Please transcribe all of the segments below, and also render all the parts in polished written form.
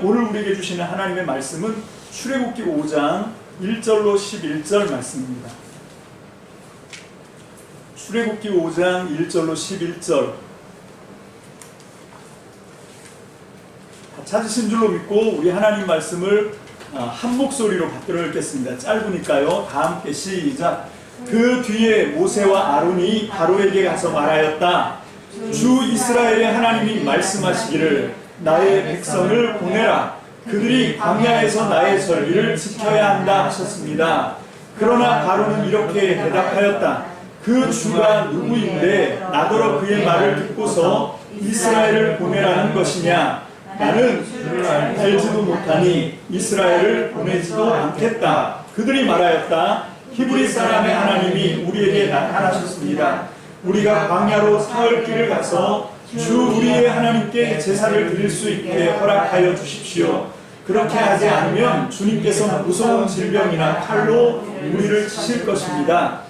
오늘 우리에게 주시는 하나님의 말씀은 출애굽기 5장 1절로 11절 말씀입니다. 출애굽기 5장 1절로 11절 찾으신 줄로 믿고 우리 하나님 말씀을 한 목소리로 받들어 읽겠습니다. 짧으니까요. 다 함께 시작. 그 뒤에 모세와 아론이 바로에게 가서 말하였다. 주 이스라엘의 하나님이 말씀하시기를 나의 백성을 보내라. 그들이 광야에서 나의 절기를 지켜야 한다 하셨습니다. 그러나 바로는 이렇게 대답하였다. 그 주가 누구인데 나더러 그의 말을 듣고서 이스라엘을 보내라는 것이냐. 나는 주를 알지도 못하니 이스라엘을 보내지도 않겠다. 그들이 말하였다. 히브리 사람의 하나님이 우리에게 나타나셨습니다. 우리가 광야로 사흘 길을 가서 주 우리의 하나님께 제사를 드릴 수 있게 허락하여 주십시오. 그렇게 하지 않으면 주님께서 무서운 질병이나 칼로 우리를 치실 것입니다.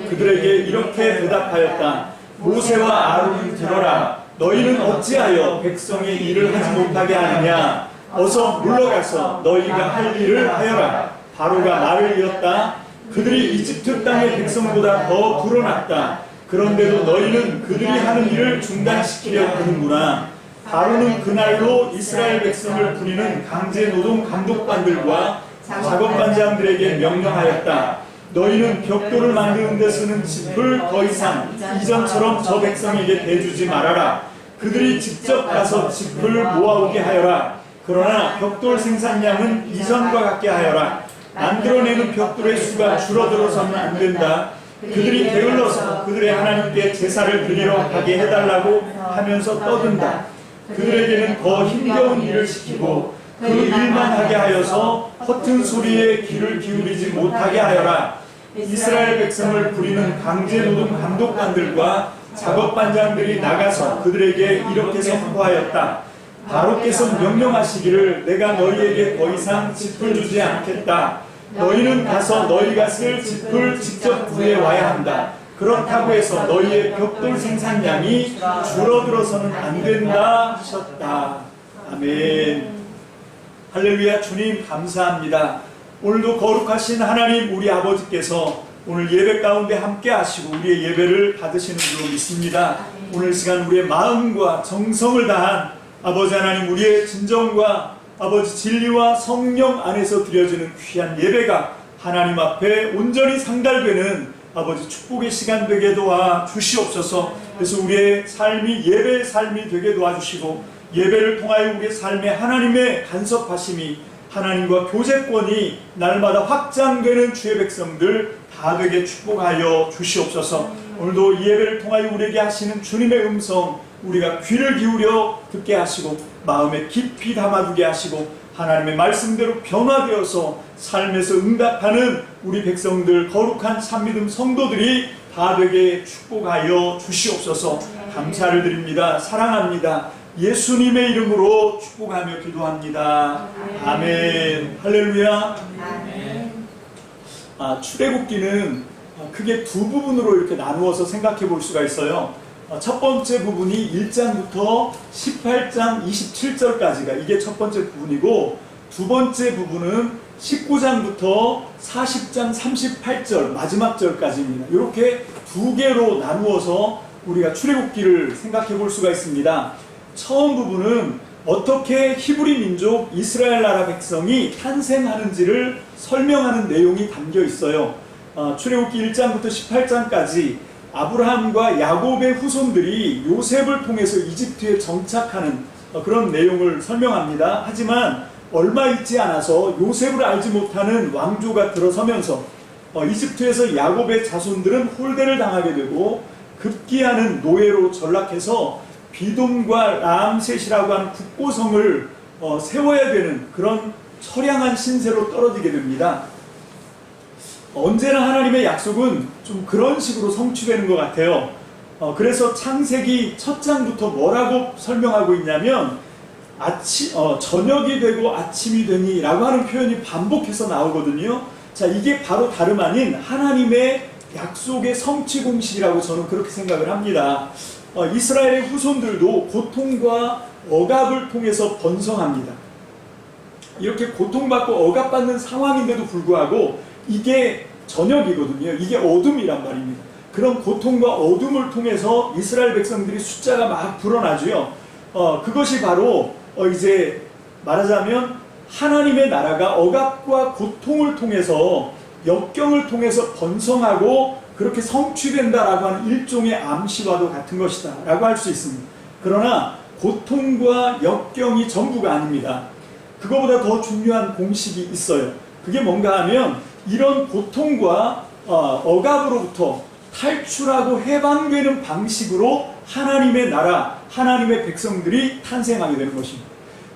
그들에게 이렇게 대답하였다. 모세와 아론을 들어라. 너희는 어찌하여 백성의 일을 하지 못하게 하느냐. 어서 물러가서 너희가 할 일을 하여라. 바로가 말을 이었다. 그들이 이집트 땅의 백성보다 더 불어났다. 그런데도 너희는 그들이 하는 일을 중단시키려 하는구나. 바로는 그날로 이스라엘 백성을 부리는 강제노동 감독관들과 작업반장들에게 명령하였다. 너희는 벽돌을 만드는 데 쓰는 짚을 더 이상 이전처럼 저 백성에게 대주지 말아라. 그들이 직접 가서 짚을 모아오게 하여라. 그러나 벽돌 생산량은 이전과 같게 하여라. 만들어내는 벽돌의 수가 줄어들어서는 안 된다. 그들이 게을러서 그들의 하나님께 제사를 드리러 가게 해달라고 하면서 떠든다. 그들에게는 더 힘겨운 일을 시키고 그 일만 하게 하여서 허튼 소리에 귀를 기울이지 못하게 하여라. 이스라엘 백성을 부리는 강제노동 감독관들과 작업반장들이 나가서 그들에게 이렇게 선포하였다. 바로께서 명령하시기를 내가 너희에게 더 이상 짚을 주지 않겠다. 너희는 가서 너희가 쓸 짚을 직접 구해 와야 한다. 그렇다고 해서 너희의 벽돌 생산량이 줄어들어서는 안 된다 하셨다. 아멘. 할렐루야. 주님 감사합니다. 오늘도 거룩하신 하나님 우리 아버지께서 오늘 예배 가운데 함께 하시고 우리의 예배를 받으시는 줄로 믿습니다. 오늘 시간 우리의 마음과 정성을 다한 아버지 하나님 우리의 진정과 아버지 진리와 성령 안에서 드려지는 귀한 예배가 하나님 앞에 온전히 상달되는 아버지 축복의 시간 되게 도와 주시옵소서. 그래서 우리의 삶이 예배의 삶이 되게 도와주시고 예배를 통하여 우리의 삶에 하나님의 간섭하심이 하나님과 교제권이 날마다 확장되는 주의 백성들 다 되게 축복하여 주시옵소서. 오늘도 이 예배를 통하여 우리에게 하시는 주님의 음성 우리가 귀를 기울여 듣게 하시고 마음에 깊이 담아두게 하시고 하나님의 말씀대로 변화되어서 삶에서 응답하는 우리 백성들 거룩한 참믿음 성도들이 다 되게 축복하여 주시옵소서. 감사를 드립니다. 사랑합니다. 예수님의 이름으로 축복하며 기도합니다. 아멘. 할렐루야. 출애굽기는 크게 두 부분으로 이렇게 나누어서 생각해 볼 수가 있어요. 첫 번째 부분이 1장부터 18장 27절까지가 이게 첫 번째 부분이고, 두 번째 부분은 19장부터 40장 38절 마지막 절까지입니다. 이렇게 두 개로 나누어서 우리가 출애굽기를 생각해 볼 수가 있습니다. 처음 부분은 어떻게 히브리 민족 이스라엘 나라 백성이 탄생하는지를 설명하는 내용이 담겨 있어요. 출애굽기 1장부터 18장까지 아브라함과 야곱의 후손들이 요셉을 통해서 이집트에 정착하는 그런 내용을 설명합니다. 하지만 얼마 있지 않아서 요셉을 알지 못하는 왕조가 들어서면서 이집트에서 야곱의 자손들은 홀대를 당하게 되고 급기야는 노예로 전락해서 비돔과 라암셋이라고 하는 국고성을 세워야 되는 그런 처량한 신세로 떨어지게 됩니다. 언제나 하나님의 약속은 좀 그런 식으로 성취되는 것 같아요. 그래서 창세기 첫 장부터 뭐라고 설명하고 있냐면 저녁이 되고 아침이 되니 라고 하는 표현이 반복해서 나오거든요. 자, 이게 바로 다름 아닌 하나님의 약속의 성취 공식이라고 저는 그렇게 생각을 합니다. 이스라엘의 후손들도 고통과 억압을 통해서 번성합니다. 이렇게 고통받고 억압받는 상황인데도 불구하고 이게 저녁이거든요. 이게 어둠이란 말입니다. 그런 고통과 어둠을 통해서 이스라엘 백성들이 숫자가 막 불어나죠. 그것이 바로 이제 말하자면 하나님의 나라가 억압과 고통을 통해서 역경을 통해서 번성하고 그렇게 성취된다라고 하는 일종의 암시와도 같은 것이다 라고 할 수 있습니다. 그러나 고통과 역경이 전부가 아닙니다. 그거보다 더 중요한 공식이 있어요. 그게 뭔가 하면 이런 고통과 억압으로부터 탈출하고 해방되는 방식으로 하나님의 나라, 하나님의 백성들이 탄생하게 되는 것입니다.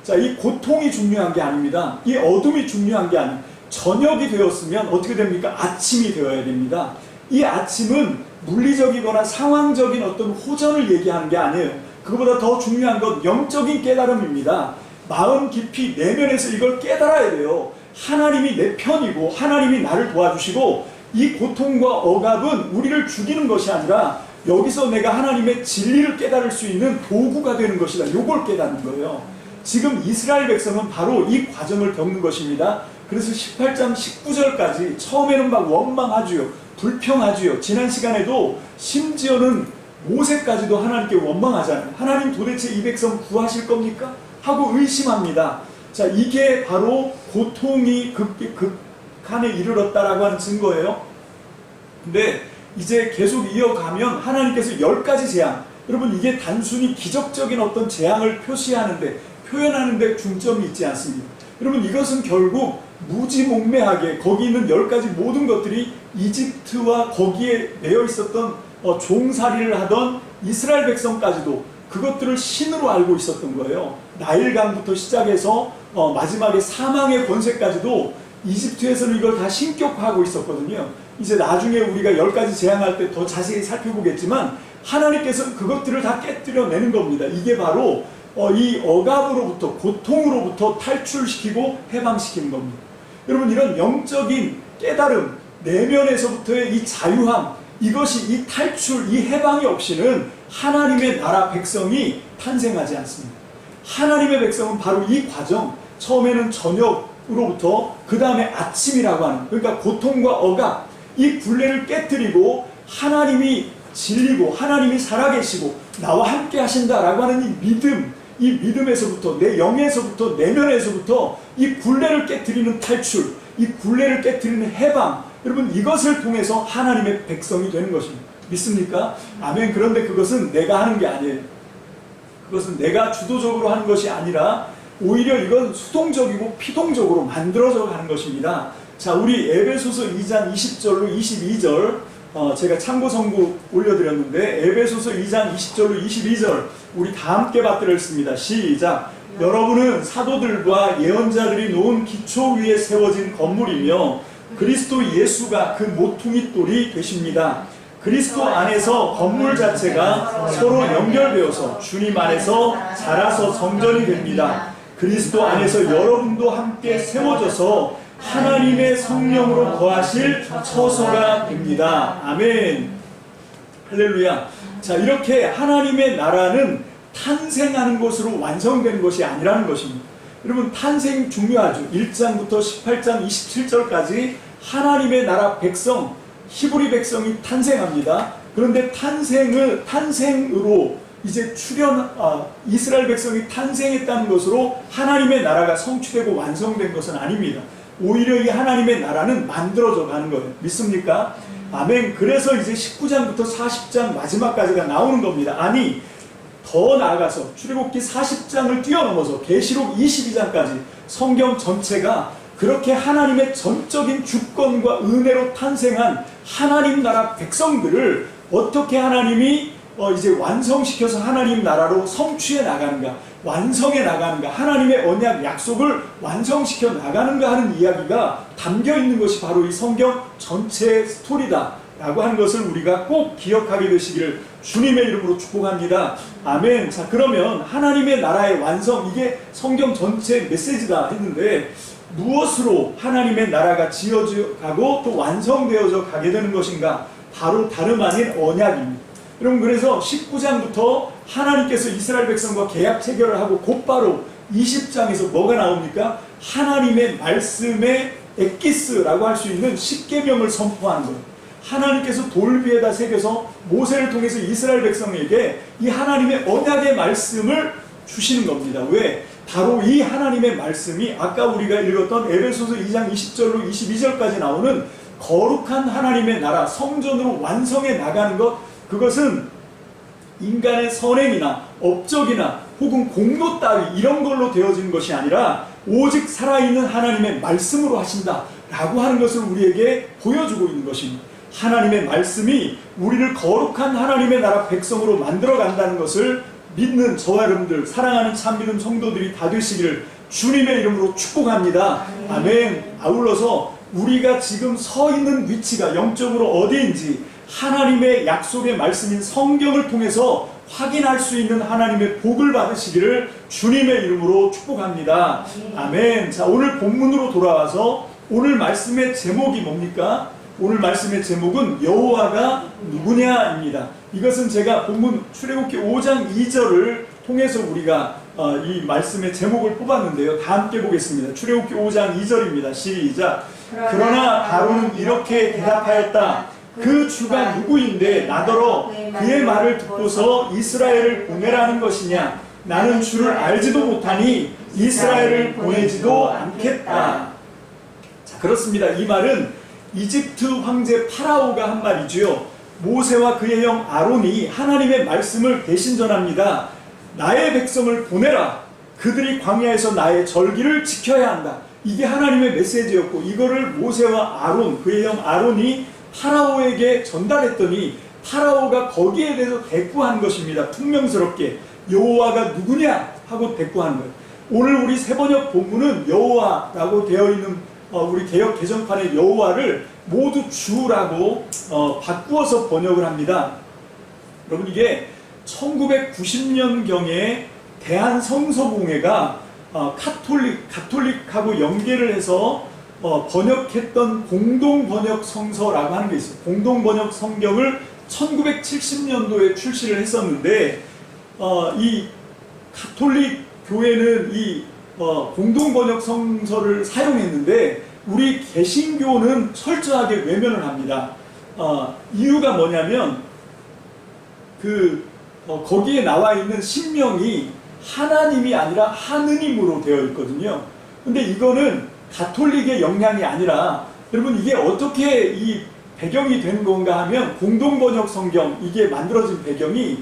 자, 이 고통이 중요한 게 아닙니다. 이 어둠이 중요한 게 아닙니다. 저녁이 되었으면 어떻게 됩니까? 아침이 되어야 됩니다. 이 아침은 물리적이거나 상황적인 어떤 호전을 얘기하는 게 아니에요. 그것보다 더 중요한 건 영적인 깨달음입니다. 마음 깊이 내면에서 이걸 깨달아야 돼요. 하나님이 내 편이고 하나님이 나를 도와주시고 이 고통과 억압은 우리를 죽이는 것이 아니라 여기서 내가 하나님의 진리를 깨달을 수 있는 도구가 되는 것이다. 이걸 깨닫는 거예요. 지금 이스라엘 백성은 바로 이 과정을 겪는 것입니다. 그래서 18장 19절까지 처음에는 막 원망하지요. 불평하지요. 지난 시간에도 심지어는 모세까지도 하나님께 원망하잖아요. 하나님 도대체 이 백성 구하실 겁니까? 하고 의심합니다. 자, 이게 바로 고통이 극한에 이르렀다라고 하는 증거예요. 근데 이제 계속 이어가면 하나님께서 10가지 재앙, 여러분 이게 단순히 기적적인 어떤 재앙을 표현하는데 중점이 있지 않습니다. 여러분 이것은 결국 무지몽매하게 거기 있는 10가지 모든 것들이 이집트와 거기에 매여 있었던 종살이를 하던 이스라엘 백성까지도 그것들을 신으로 알고 있었던 거예요. 나일강부터 시작해서 마지막에 사망의 권세까지도 이집트에서는 이걸 다 신격화하고 있었거든요. 이제 나중에 우리가 10가지 재앙할 때 더 자세히 살펴보겠지만 하나님께서 그것들을 다 깨뜨려내는 겁니다. 이게 바로 이 억압으로부터 고통으로부터 탈출시키고 해방시키는 겁니다. 여러분 이런 영적인 깨달음, 내면에서부터의 이 자유함, 이것이 이 탈출, 이 해방이 없이는 하나님의 나라 백성이 탄생하지 않습니다. 하나님의 백성은 바로 이 과정, 처음에는 저녁으로부터 그 다음에 아침이라고 하는, 그러니까 고통과 억압, 이 굴레를 깨뜨리고 하나님이 진리고 하나님이 살아계시고 나와 함께 하신다라고 하는 이 믿음, 이 믿음에서부터 내 영에서부터 내면에서부터 이 굴레를 깨뜨리는 탈출, 이 굴레를 깨뜨리는 해방, 여러분 이것을 통해서 하나님의 백성이 되는 것입니다. 믿습니까? 아멘. 그런데 그것은 내가 하는 게 아니에요. 그것은 내가 주도적으로 하는 것이 아니라 오히려 이건 수동적이고 피동적으로 만들어져 가는 것입니다. 자, 우리 에베소서 2장 20절로 22절 제가 참고 성구 올려드렸는데 에베소서 2장 20절로 22절 우리 다 함께 받들었습니다. 시작. 여러분은 사도들과 예언자들이 놓은 기초 위에 세워진 건물이며 그리스도 예수가 그 모퉁이 돌이 되십니다. 그리스도 안에서 건물 자체가 서로 연결되어서 주님 안에서 자라서 성전이 됩니다. 그리스도 안에서 여러분도 함께 세워져서 하나님의 성령으로 거하실 처소가 됩니다. 아멘. 할렐루야. 자, 이렇게 하나님의 나라는 탄생하는 것으로 완성되는 것이 아니라는 것입니다. 여러분 탄생 중요하죠. 1장부터 18장 27절까지 하나님의 나라 백성, 히브리 백성이 탄생합니다. 그런데 탄생으로 이제 이스라엘 백성이 탄생했다는 것으로 하나님의 나라가 성취되고 완성된 것은 아닙니다. 오히려 이 하나님의 나라는 만들어져 가는 거예요. 믿습니까? 아멘. 그래서 이제 19장부터 40장 마지막까지가 나오는 겁니다. 아니, 더 나아가서 출애굽기 40장을 뛰어넘어서 계시록 22장까지 성경 전체가 그렇게 하나님의 전적인 주권과 은혜로 탄생한 하나님 나라 백성들을 어떻게 하나님이 이제 완성시켜서 하나님 나라로 성취해 나가는가, 완성해 나가는가, 하나님의 언약 약속을 완성시켜 나가는가 하는 이야기가 담겨 있는 것이 바로 이 성경 전체의 스토리다 라고 하는 것을 우리가 꼭 기억하게 되시기를 주님의 이름으로 축복합니다. 아멘. 자, 그러면 하나님의 나라의 완성, 이게 성경 전체 메시지다 했는데 무엇으로 하나님의 나라가 지어져 가고 또 완성되어져 가게 되는 것인가? 바로 다름 아닌 언약입니다. 여러분, 그래서 19장부터 하나님께서 이스라엘 백성과 계약 체결을 하고 곧바로 20장에서 뭐가 나옵니까? 하나님의 말씀의 엑기스라고 할 수 있는 십계명을 선포하는 거예요. 하나님께서 돌비에다 새겨서 모세를 통해서 이스라엘 백성에게 이 하나님의 언약의 말씀을 주시는 겁니다. 왜? 바로 이 하나님의 말씀이 아까 우리가 읽었던 에베소서 2장 20절로 22절까지 나오는 거룩한 하나님의 나라, 성전으로 완성해 나가는 것, 그것은 인간의 선행이나 업적이나 혹은 공로 따위 이런 걸로 되어진 것이 아니라 오직 살아있는 하나님의 말씀으로 하신다 라고 하는 것을 우리에게 보여주고 있는 것입니다. 하나님의 말씀이 우리를 거룩한 하나님의 나라 백성으로 만들어 간다는 것을 믿는 저와 여러분들, 사랑하는 참믿음 성도들이 다 되시기를 주님의 이름으로 축복합니다. 아멘. 아울러서 우리가 지금 서 있는 위치가 영적으로 어디인지 하나님의 약속의 말씀인 성경을 통해서 확인할 수 있는 하나님의 복을 받으시기를 주님의 이름으로 축복합니다. 아멘. 자, 오늘 본문으로 돌아와서 오늘 말씀의 제목이 뭡니까? 오늘 말씀의 제목은 여호와가 누구냐입니다. 이것은 제가 본문 출애굽기 5장 2절을 통해서 우리가 이 말씀의 제목을 뽑았는데요. 다 함께 보겠습니다. 출애굽기 5장 2절입니다. 시작. 그러나 바로는 이렇게 대답하였다. 그 주가 누구인데 나더러 그의 말을 듣고서 이스라엘을 보내라는 것이냐? 나는 주를 알지도 못하니 이스라엘을 보내지도 않겠다. 자, 그렇습니다. 이 말은 이집트 황제 파라오가 한 말이지요. 모세와 그의 형 아론이 하나님의 말씀을 대신 전합니다. 나의 백성을 보내라. 그들이 광야에서 나의 절기를 지켜야 한다. 이게 하나님의 메시지였고, 이거를 모세와 아론, 그의 형 아론이 파라오에게 전달했더니 파라오가 거기에 대해서 대꾸한 것입니다. 분명스럽게 여호와가 누구냐 하고 대꾸하는 거예요. 오늘 우리 세번역 본문은 여호와라고 되어 있는 우리 개역 개정판의 여호와를 모두 주라고 바꾸어서 번역을 합니다. 여러분, 이게 1990년경에 대한성서공회가 가톨릭하고 연계를 해서 번역했던 공동번역 성서라고 하는 게 있어요. 공동번역 성경을 1970년도에 출시를 했었는데 이 가톨릭 교회는 이 공동번역 성서를 사용했는데 우리 개신교는 철저하게 외면을 합니다. 이유가 뭐냐면 거기에 나와 있는 신명이 하나님이 아니라 하느님으로 되어 있거든요. 근데 이거는 가톨릭의 영향이 아니라, 여러분, 이게 어떻게 이 배경이 된 건가 하면 공동번역 성경, 이게 만들어진 배경이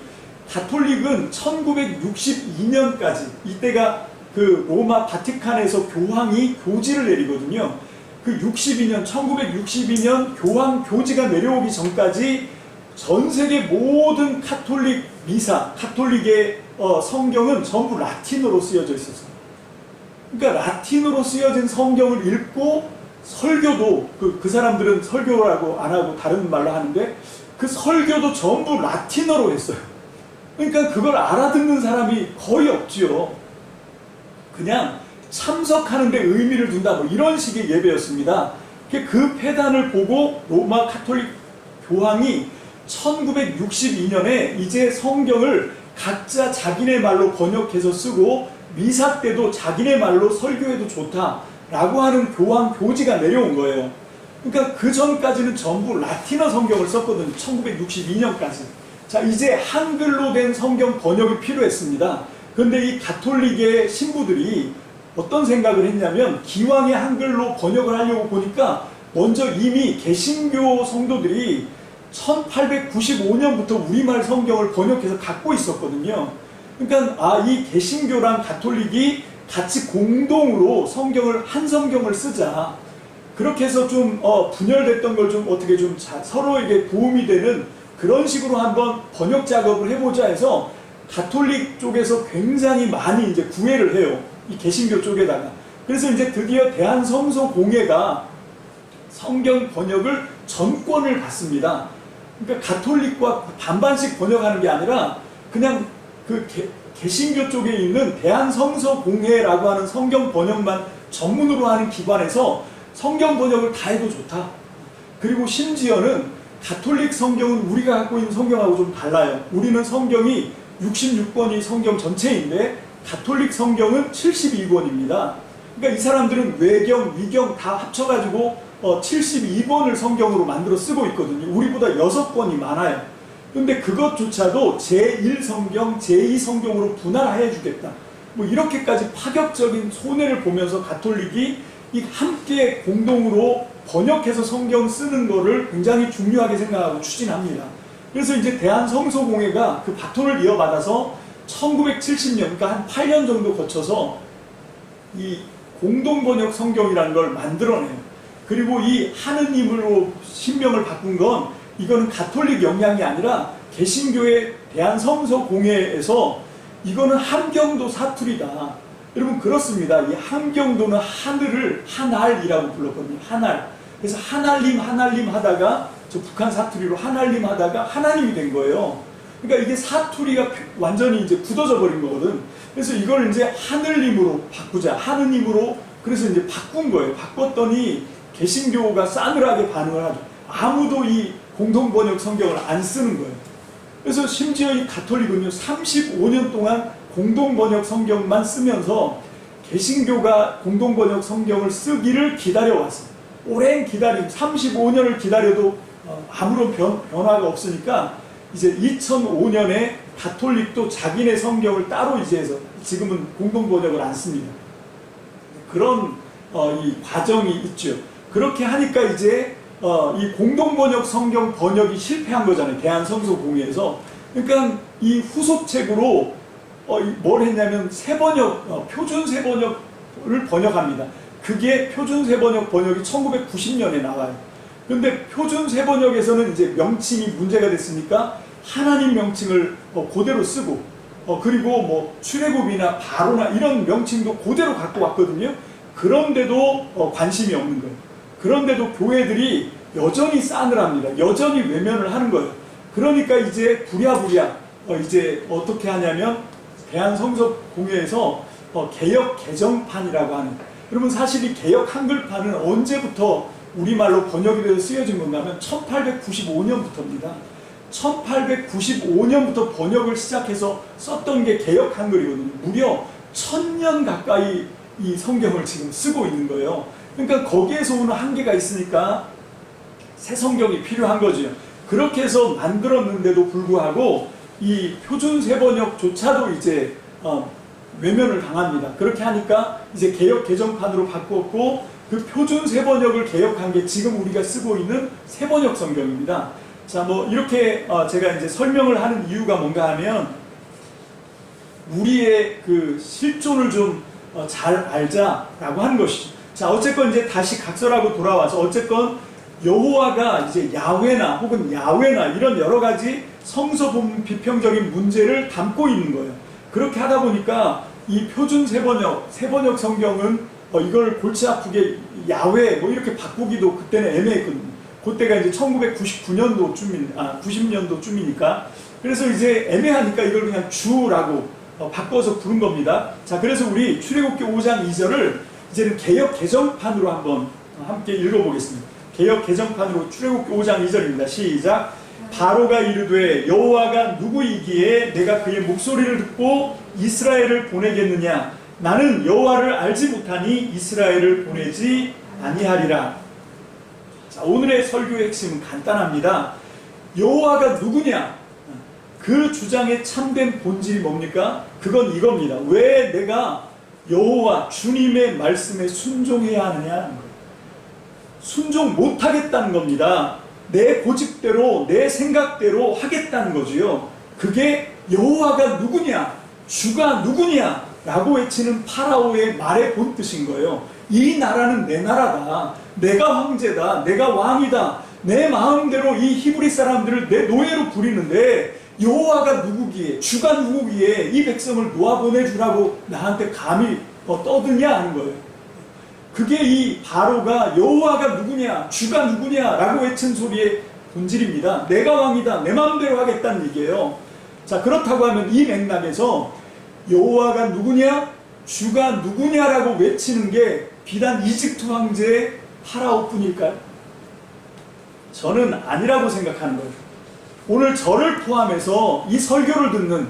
가톨릭은 1962년까지, 이때가 그 로마 바티칸에서 교황이 교지를 내리거든요. 그 1962년 교황 교지가 내려오기 전까지 전 세계 모든 가톨릭 미사, 가톨릭의 성경은 전부 라틴어로 쓰여져 있었어요. 그러니까 라틴어로 쓰여진 성경을 읽고 설교도 그 사람들은 설교라고 안 하고 다른 말로 하는데 그 설교도 전부 라틴어로 했어요. 그러니까 그걸 알아듣는 사람이 거의 없지요. 그냥 참석하는데 의미를 둔다, 뭐 이런 식의 예배였습니다. 그 폐단을 보고 로마 가톨릭 교황이 1962년에 이제 성경을 각자 자기네 말로 번역해서 쓰고 미사 때도 자기네 말로 설교해도 좋다라고 하는 교황 교지가 내려온 거예요. 그러니까 그 전까지는 전부 라틴어 성경을 썼거든요. 1962년까지. 자, 이제 한글로 된 성경 번역이 필요했습니다. 그런데 이 가톨릭의 신부들이 어떤 생각을 했냐면, 기왕에 한글로 번역을 하려고 보니까 먼저 이미 개신교 성도들이 1895년부터 우리말 성경을 번역해서 갖고 있었거든요. 그러니까 이 개신교랑 가톨릭이 같이 공동으로 한 성경을 쓰자. 그렇게 해서 좀 분열됐던 걸 좀 어떻게 좀 서로에게 도움이 되는 그런 식으로 한번 번역 작업을 해보자 해서 가톨릭 쪽에서 굉장히 많이 이제 구애를 해요. 이 개신교 쪽에다가. 그래서 이제 드디어 대한성서공회가 성경 번역을 전권을 받습니다. 그러니까 가톨릭과 반반씩 번역하는 게 아니라 그냥 그 개신교 쪽에 있는 대한성서공회라고 하는 성경 번역만 전문으로 하는 기관에서 성경 번역을 다 해도 좋다. 그리고 심지어는 가톨릭 성경은 우리가 갖고 있는 성경하고 좀 달라요. 우리는 성경이 66권이 성경 전체인데 가톨릭 성경은 72권입니다. 그러니까 이 사람들은 외경, 위경 다 합쳐가지고 72권을 성경으로 만들어 쓰고 있거든요. 우리보다 6권이 많아요. 근데 그것조차도 제1성경, 제2성경으로 분할해 주겠다. 뭐 이렇게까지 파격적인 손해를 보면서 가톨릭이 이 함께 공동으로 번역해서 성경 쓰는 거를 굉장히 중요하게 생각하고 추진합니다. 그래서 이제 대한성서공회가 그 바톤을 이어받아서 1970년, 그러니까 한 8년 정도 거쳐서 이 공동번역 성경이라는 걸 만들어내요. 그리고 이 하느님으로 신명을 바꾼 건 이거는 가톨릭 영향이 아니라 개신교의 대한성서공회에서 이거는 함경도 사투리다. 여러분 그렇습니다. 이 함경도는 하늘을 하날이라고 불렀거든요. 하날. 그래서 하날님 하날님 하다가 저 북한 사투리로 하날님 하다가 하나님이 된 거예요. 그러니까 이게 사투리가 완전히 이제 굳어져 버린 거거든. 그래서 이걸 이제 하늘님으로 바꾸자. 하느님으로 그래서 이제 바꾼 거예요. 바꿨더니 개신교가 싸늘하게 반응을 하죠. 아무도 이 공동번역 성경을 안 쓰는 거예요. 그래서 심지어 이 가톨릭은요 35년 동안 공동번역 성경만 쓰면서 개신교가 공동번역 성경을 쓰기를 기다려왔어요. 오랜 기다림, 35년을 기다려도 아무런 변화가 없으니까 이제 2005년에 가톨릭도 자기네 성경을 따로 이제 해서 지금은 공동번역을 안 씁니다. 그런 이 과정이 있죠. 그렇게 하니까 이제 이 공동번역 성경 번역이 실패한 거잖아요. 대한성서공회에서. 그러니까 이 후속책으로 뭘 했냐면 새번역, 표준새번역을 번역합니다. 그게 표준새번역 번역이 1990년에 나와요. 근데 표준새번역에서는 이제 명칭이 문제가 됐으니까 하나님 명칭을 그대로 쓰고 그리고 뭐 출애굽이나 바로나 이런 명칭도 그대로 갖고 왔거든요. 그런데도 관심이 없는 거예요. 그런데도 교회들이 여전히 싸늘합니다. 여전히 외면을 하는 거예요. 그러니까 이제 부랴부랴 이제 어떻게 하냐면 대한성서공회에서 개역 개정판이라고 하는, 여러분 사실 이 개역 한글판은 언제부터 우리말로 번역이 돼서 쓰여진 건가 하면 1895년부터입니다. 1895년부터 번역을 시작해서 썼던 게 개역 한글이거든요. 무려 1000년 가까이 이 성경을 지금 쓰고 있는 거예요. 그러니까 거기에서 오는 한계가 있으니까 새 성경이 필요한 거죠. 그렇게 해서 만들었는데도 불구하고 이 표준 새번역조차도 이제 외면을 당합니다. 그렇게 하니까 이제 개역 개정판으로 바꿨고 그 표준 새번역을 개역한 게 지금 우리가 쓰고 있는 새번역 성경입니다. 자, 뭐 이렇게 제가 이제 설명을 하는 이유가 뭔가 하면 우리의 그 실존을 좀 잘 알자라고 하는 것이죠. 자, 어쨌건 이제 다시 각설하고 돌아와서 어쨌건 여호와가 이제 야훼나 혹은 야훼나 이런 여러 가지 성서 비평적인 문제를 담고 있는 거예요. 그렇게 하다 보니까 이 표준 새번역 성경은 이걸 골치 아프게 야훼 뭐 이렇게 바꾸기도 그때는 애매했거든요. 그때가 이제 90년도쯤이니까 그래서 이제 애매하니까 이걸 그냥 주라고 바꿔서 부른 겁니다. 자, 그래서 우리 출애굽기 5장 2절을 이제는 개역 개정판으로 한번 함께 읽어보겠습니다. 개역 개정판으로 출애굽기 5장 2절입니다. 시작. 바로가 이르되 여호와가 누구이기에 내가 그의 목소리를 듣고 이스라엘을 보내겠느냐? 나는 여호와를 알지 못하니 이스라엘을 보내지 아니하리라. 자, 오늘의 설교의 핵심은 간단합니다. 여호와가 누구냐? 그 주장의 참된 본질이 뭡니까? 그건 이겁니다. 왜 내가 여호와 주님의 말씀에 순종해야 하느냐 하는 거예요. 순종 못하겠다는 겁니다. 내 고집대로 내 생각대로 하겠다는 거지요. 그게 여호와가 누구냐, 주가 누구냐 라고 외치는 파라오의 말의 본뜻인 거예요. 이 나라는 내 나라다. 내가 황제다. 내가 왕이다. 내 마음대로 이 히브리 사람들을 내 노예로 부리는데 여호와가 누구기에, 주가 누구기에 이 백성을 놓아보내주라고 나한테 감히 떠드냐 하는 거예요. 그게 이 바로가 여호와가 누구냐, 주가 누구냐 라고 외친 소리의 본질입니다. 내가 왕이다, 내 마음대로 하겠다는 얘기예요. 자, 그렇다고 하면 이 맥락에서 여호와가 누구냐, 주가 누구냐라고 외치는 게 비단 이집트 황제의 파라오뿐일까요? 저는 아니라고 생각하는 거예요. 오늘 저를 포함해서 이 설교를 듣는,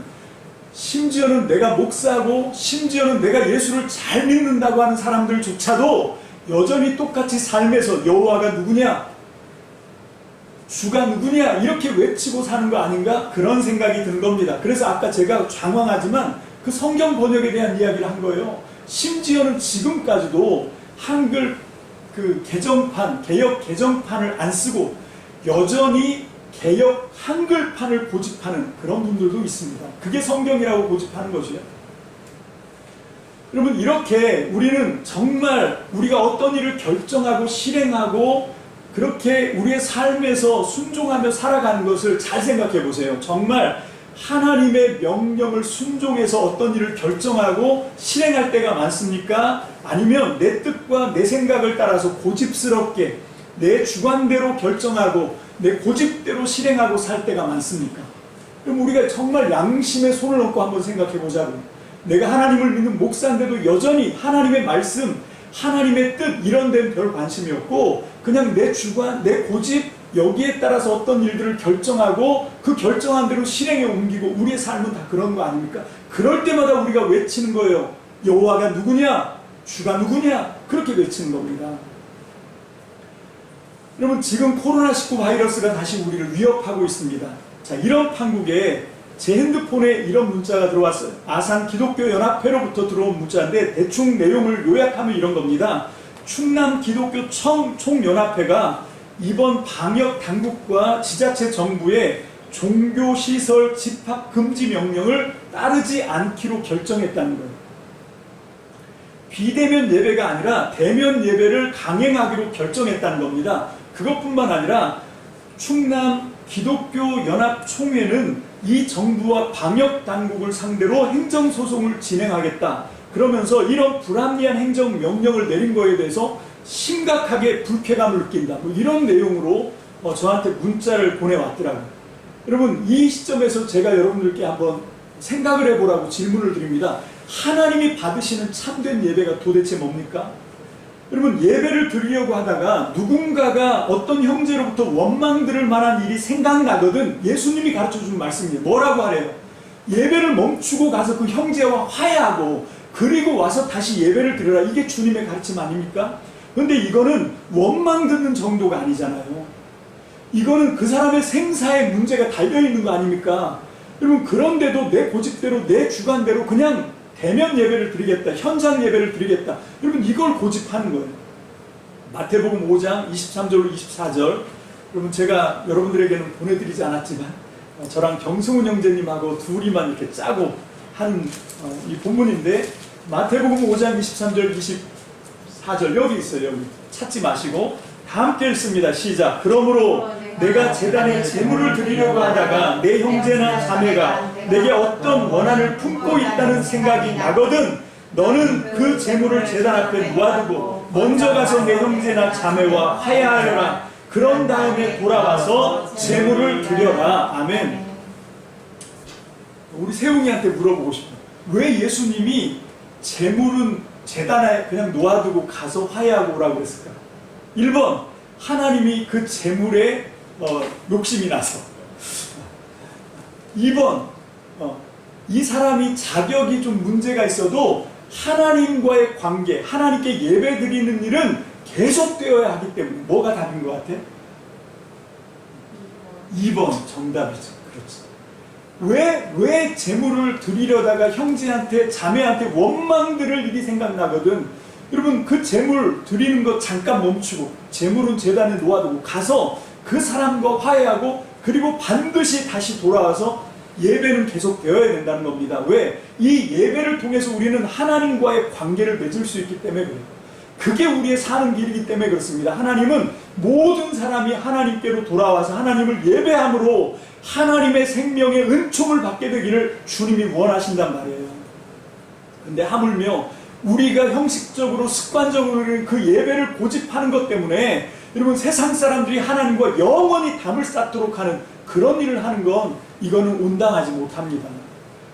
심지어는 내가 목사고 심지어는 내가 예수를 잘 믿는다고 하는 사람들조차도 여전히 똑같이 삶에서 여호와가 누구냐, 주가 누구냐 이렇게 외치고 사는 거 아닌가, 그런 생각이 드는 겁니다. 그래서 아까 제가 장황하지만 그 성경 번역에 대한 이야기를 한 거예요. 심지어는 지금까지도 한글 그 개정판, 개역 개정판을 안 쓰고 여전히 개역 한글판을 고집하는 그런 분들도 있습니다. 그게 성경이라고 고집하는 것이에요. 여러분, 이렇게 우리는 정말 우리가 어떤 일을 결정하고 실행하고 그렇게 우리의 삶에서 순종하며 살아가는 것을 잘 생각해 보세요. 정말 하나님의 명령을 순종해서 어떤 일을 결정하고 실행할 때가 많습니까? 아니면 내 뜻과 내 생각을 따라서 고집스럽게 내 주관대로 결정하고 내 고집대로 실행하고 살 때가 많습니까? 그럼 우리가 정말 양심에 손을 얹고 한번 생각해 보자고요. 내가 하나님을 믿는 목사인데도 여전히 하나님의 말씀, 하나님의 뜻 이런 데는 별 관심이 없고 그냥 내 주관, 내 고집 여기에 따라서 어떤 일들을 결정하고 그 결정한 대로 실행에 옮기고 우리의 삶은 다 그런 거 아닙니까? 그럴 때마다 우리가 외치는 거예요. 여호와가 누구냐? 주가 누구냐? 그렇게 외치는 겁니다. 여러분, 지금 코로나19 바이러스가 다시 우리를 위협하고 있습니다. 자, 이런 판국에 제 핸드폰에 이런 문자가 들어왔어요. 아산 기독교 연합회로부터 들어온 문자인데 대충 내용을 요약하면 이런 겁니다. 충남 기독교 총연합회가 이번 방역 당국과 지자체 정부의 종교시설 집합 금지 명령을 따르지 않기로 결정했다는 거예요. 비대면 예배가 아니라 대면 예배를 강행하기로 결정했다는 겁니다. 그것뿐만 아니라 충남 기독교 연합총회는 이 정부와 방역 당국을 상대로 행정소송을 진행하겠다. 그러면서 이런 불합리한 행정명령을 내린 거에 대해서 심각하게 불쾌감을 느낀다. 뭐 이런 내용으로 저한테 문자를 보내왔더라고요. 여러분, 이 시점에서 제가 여러분들께 한번 생각을 해보라고 질문을 드립니다. 하나님이 받으시는 참된 예배가 도대체 뭡니까? 여러분, 예배를 드리려고 하다가 누군가가 어떤 형제로부터 원망 들을 만한 일이 생각나거든 예수님이 가르쳐주는 말씀이에요. 뭐라고 하래요? 예배를 멈추고 가서 그 형제와 화해하고 그리고 와서 다시 예배를 드려라. 이게 주님의 가르침 아닙니까? 근데 이거는 원망 듣는 정도가 아니잖아요. 이거는 그 사람의 생사의 문제가 달려있는 거 아닙니까? 여러분, 그런데도 내 고집대로 내 주관대로 그냥 대면 예배를 드리겠다, 현장 예배를 드리겠다. 여러분, 이걸 고집하는 거예요. 마태복음 5장 23절 24절. 여러분, 제가 여러분들에게는 보내드리지 않았지만 저랑 경승훈 형제님하고 둘이만 이렇게 짜고 하는 이 본문인데, 마태복음 5장 23절 24절 여기 있어요. 여기 찾지 마시고 다 함께 읽습니다. 시작. 그러므로 내가 제단에 제물을 드리려고 하다가 내 형제나 자매가 내게 어떤 원한을 품고 있다는 생각이 나거든 너는 그 제물을 제단 앞에 놓아두고 먼저 가서 내 형제나 자매와 화해하여라. 그런 다음에 돌아와서 제물을 드려라. 아멘. 우리 세웅이한테 물어보고 싶어요. 왜 예수님이 제물은 제단에 그냥 놓아두고 가서 화해하고 오라고 했을까? 1번, 하나님이 그 제물에 욕심이 나서. 2번, 이 사람이 자격이 좀 문제가 있어도 하나님과의 관계, 하나님께 예배 드리는 일은 계속되어야 하기 때문에. 뭐가 답인 것 같아? 2번 정답이죠. 그렇죠. 왜 제물을 드리려다가 형제한테 자매한테 원망 들을 일이 생각나거든. 여러분, 그 제물 드리는 거 잠깐 멈추고 제물은 제단에 놓아두고 가서 그 사람과 화해하고 그리고 반드시 다시 돌아와서 예배는 계속 되어야 된다는 겁니다. 왜? 이 예배를 통해서 우리는 하나님과의 관계를 맺을 수 있기 때문에 그래요. 그게 우리의 사는 길이기 때문에 그렇습니다. 하나님은 모든 사람이 하나님께로 돌아와서 하나님을 예배함으로 하나님의 생명의 은총을 받게 되기를 주님이 원하신단 말이에요. 근데 하물며 우리가 형식적으로 습관적으로 그 예배를 고집하는 것 때문에 여러분, 세상 사람들이 하나님과 영원히 담을 쌓도록 하는 그런 일을 하는 건 이거는 온당하지 못합니다.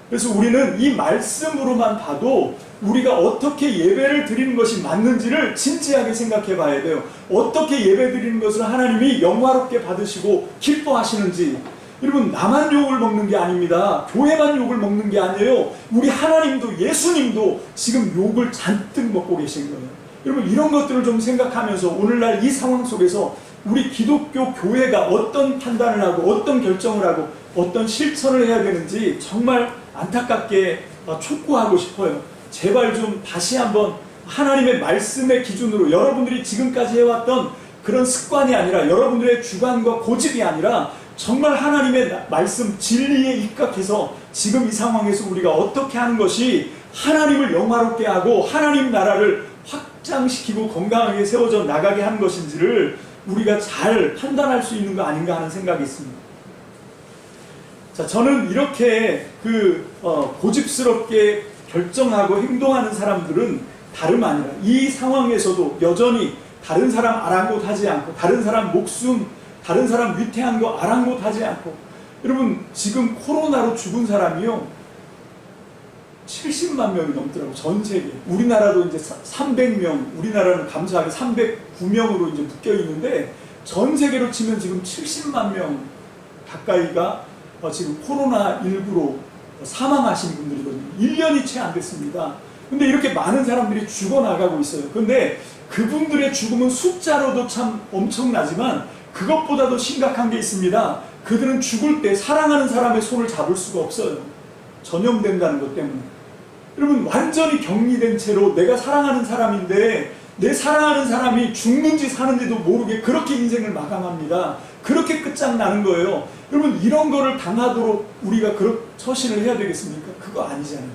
그래서 우리는 이 말씀으로만 봐도 우리가 어떻게 예배를 드리는 것이 맞는지를 진지하게 생각해 봐야 돼요. 어떻게 예배 드리는 것을 하나님이 영화롭게 받으시고 기뻐하시는지. 여러분, 나만 욕을 먹는 게 아닙니다. 교회만 욕을 먹는 게 아니에요. 우리 하나님도, 예수님도 지금 욕을 잔뜩 먹고 계신 거예요. 여러분, 이런 것들을 좀 생각하면서 오늘날 이 상황 속에서 우리 기독교 교회가 어떤 판단을 하고 어떤 결정을 하고 어떤 실천을 해야 되는지 정말 안타깝게 촉구하고 싶어요. 제발 좀 다시 한번 하나님의 말씀의 기준으로, 여러분들이 지금까지 해왔던 그런 습관이 아니라, 여러분들의 주관과 고집이 아니라 정말 하나님의 말씀 진리에 입각해서 지금 이 상황에서 우리가 어떻게 하는 것이 하나님을 영화롭게 하고 하나님 나라를 확장시키고 건강하게 세워져 나가게 하는 것인지를 우리가 잘 판단할 수 있는 거 아닌가 하는 생각이 있습니다. 자, 저는 이렇게 고집스럽게 결정하고 행동하는 사람들은 다름 아니라 이 상황에서도 여전히 다른 사람 아랑곳하지 않고, 다른 사람 목숨, 다른 사람 위태한 거 아랑곳하지 않고, 여러분 지금 코로나로 죽은 사람이요 70만 명이 넘더라고요. 전 세계. 우리나라도 이제 300명, 우리나라는 감사하게 309명으로 이제 묶여 있는데, 전 세계로 치면 지금 70만 명 가까이가 지금 코로나19로 사망하신 분들이거든요. 1년이 채 안 됐습니다. 근데 이렇게 많은 사람들이 죽어나가고 있어요. 근데 그분들의 죽음은 숫자로도 참 엄청나지만 그것보다도 심각한 게 있습니다. 그들은 죽을 때 사랑하는 사람의 손을 잡을 수가 없어요. 전염된다는 것 때문에. 여러분, 완전히 격리된 채로 내가 사랑하는 사람인데 내 사랑하는 사람이 죽는지 사는지도 모르게 그렇게 인생을 마감합니다. 그렇게 끝장나는 거예요. 여러분, 이런 거를 당하도록 우리가 그런 처신을 해야 되겠습니까? 그거 아니잖아요.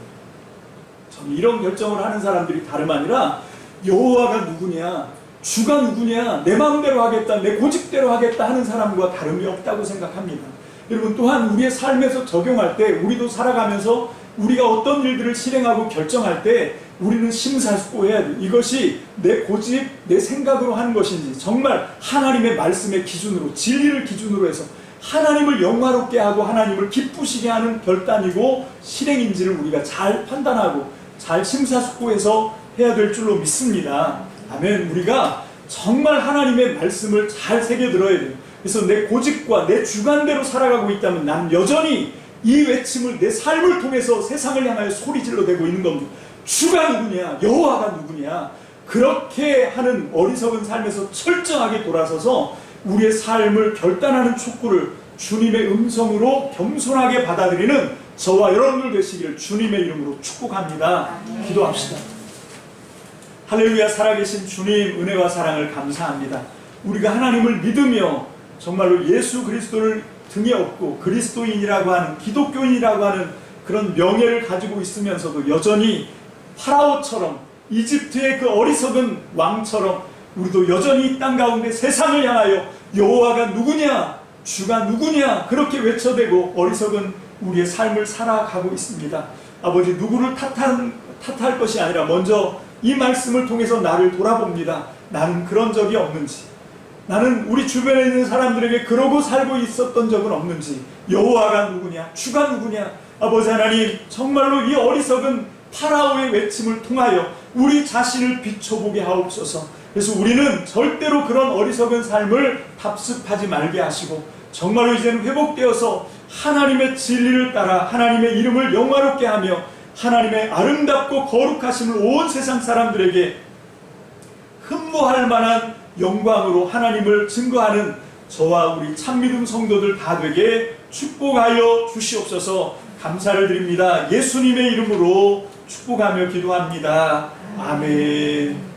저는 이런 결정을 하는 사람들이 다름 아니라 여호와가 누구냐, 주가 누구냐, 내 마음대로 하겠다, 내 고집대로 하겠다 하는 사람과 다름이 없다고 생각합니다. 여러분, 또한 우리의 삶에서 적용할 때, 우리도 살아가면서 우리가 어떤 일들을 실행하고 결정할 때 우리는 심사숙고해야 돼. 이것이 내 고집, 내 생각으로 하는 것인지 정말 하나님의 말씀의 기준으로, 진리를 기준으로 해서 하나님을 영화롭게 하고 하나님을 기쁘시게 하는 결단이고 실행인지를 우리가 잘 판단하고 잘 심사숙고해서 해야 될 줄로 믿습니다. 아멘. 우리가 정말 하나님의 말씀을 잘 새겨들어야 돼요. 그래서 내 고집과 내 주관대로 살아가고 있다면 나는 여전히 이 외침을 내 삶을 통해서 세상을 향하여 소리질러대고 있는 겁니다. 주가 누구냐, 여호와가 누구냐. 그렇게 하는 어리석은 삶에서 철저하게 돌아서서 우리의 삶을 결단하는 촉구를 주님의 음성으로 겸손하게 받아들이는 저와 여러분들 되시기를 주님의 이름으로 축복합니다. 기도합시다. 할렐루야. 살아계신 주님, 은혜와 사랑을 감사합니다. 우리가 하나님을 믿으며 정말로 예수 그리스도를 등에 업고 그리스도인이라고 하는, 기독교인이라고 하는 그런 명예를 가지고 있으면서도 여전히 파라오처럼, 이집트의 그 어리석은 왕처럼 우리도 여전히 이 땅 가운데 세상을 향하여 여호와가 누구냐, 주가 누구냐 그렇게 외쳐대고 어리석은 우리의 삶을 살아가고 있습니다. 아버지, 누구를 탓할 것이 아니라 먼저 이 말씀을 통해서 나를 돌아봅니다. 나는 그런 적이 없는지, 나는 우리 주변에 있는 사람들에게 그러고 살고 있었던 적은 없는지, 여호와가 누구냐, 주가 누구냐. 아버지 하나님, 정말로 이 어리석은 파라오의 외침을 통하여 우리 자신을 비춰보게 하옵소서. 그래서 우리는 절대로 그런 어리석은 삶을 답습하지 말게 하시고 정말로 이제는 회복되어서 하나님의 진리를 따라 하나님의 이름을 영화롭게 하며 하나님의 아름답고 거룩하심을 온 세상 사람들에게 흠모할 만한 영광으로 하나님을 증거하는 저와 우리 참믿음 성도들 다 되게 축복하여 주시옵소서. 감사를 드립니다. 예수님의 이름으로 축복하며 기도합니다. 아멘.